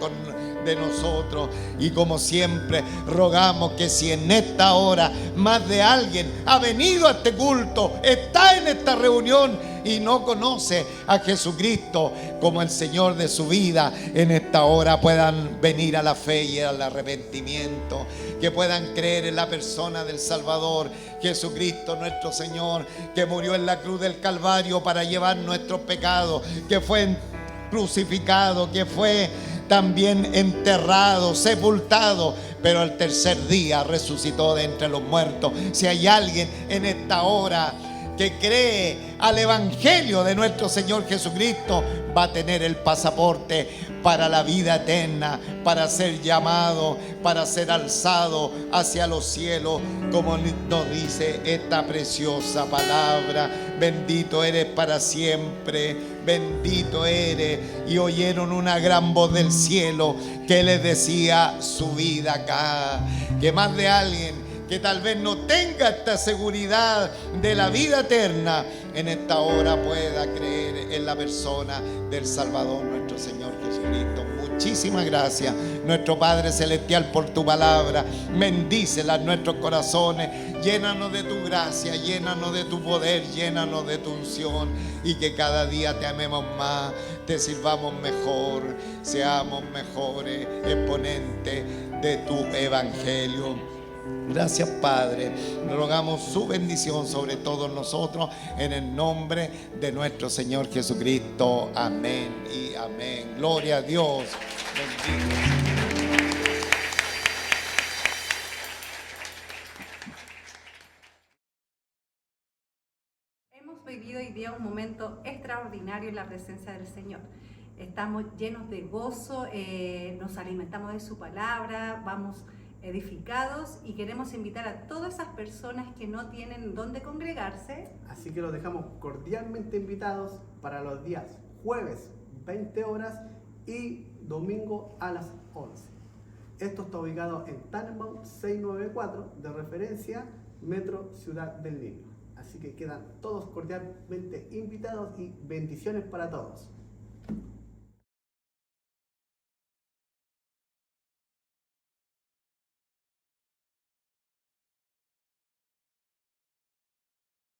de nosotros. Y como siempre rogamos que si en esta hora más de alguien ha venido a este culto, está en esta reunión y no conoce a Jesucristo como el Señor de su vida, en esta hora puedan venir a la fe y al arrepentimiento, que puedan creer en la persona del Salvador Jesucristo nuestro Señor, que murió en la cruz del Calvario para llevar nuestros pecados, que fue crucificado, que fue también enterrado, sepultado, pero al tercer día resucitó de entre los muertos. Si hay alguien en esta hora que cree al evangelio de nuestro Señor Jesucristo, va a tener el pasaporte para la vida eterna, para ser llamado, para ser alzado hacia los cielos, como nos dice esta preciosa palabra. Bendito eres para siempre, bendito eres. Y oyeron una gran voz del cielo que les decía: su vida acá. Que más de alguien que tal vez no tenga esta seguridad de la vida eterna, en esta hora pueda creer en la persona del Salvador nuestro Señor Jesucristo. Muchísimas gracias, nuestro Padre Celestial, por tu palabra. Bendícela en nuestros corazones. Llénanos de tu gracia, llénanos de tu poder, llénanos de tu unción, y que cada día te amemos más, te sirvamos mejor, seamos mejores exponentes de tu evangelio. Gracias, Padre. Rogamos su bendición sobre todos nosotros, en el nombre de nuestro Señor Jesucristo. Amén y amén. Gloria a Dios. Bendito. Hemos vivido hoy día un momento extraordinario en la presencia del Señor. Estamos llenos de gozo, nos alimentamos de su palabra, vamos edificados y queremos invitar a todas esas personas que no tienen dónde congregarse. Así que los dejamos cordialmente invitados para los días jueves 20 horas y domingo a las 11. Esto está ubicado en Tannenbaum 694, de referencia Metro Ciudad del Niño. Así que quedan todos cordialmente invitados y bendiciones para todos.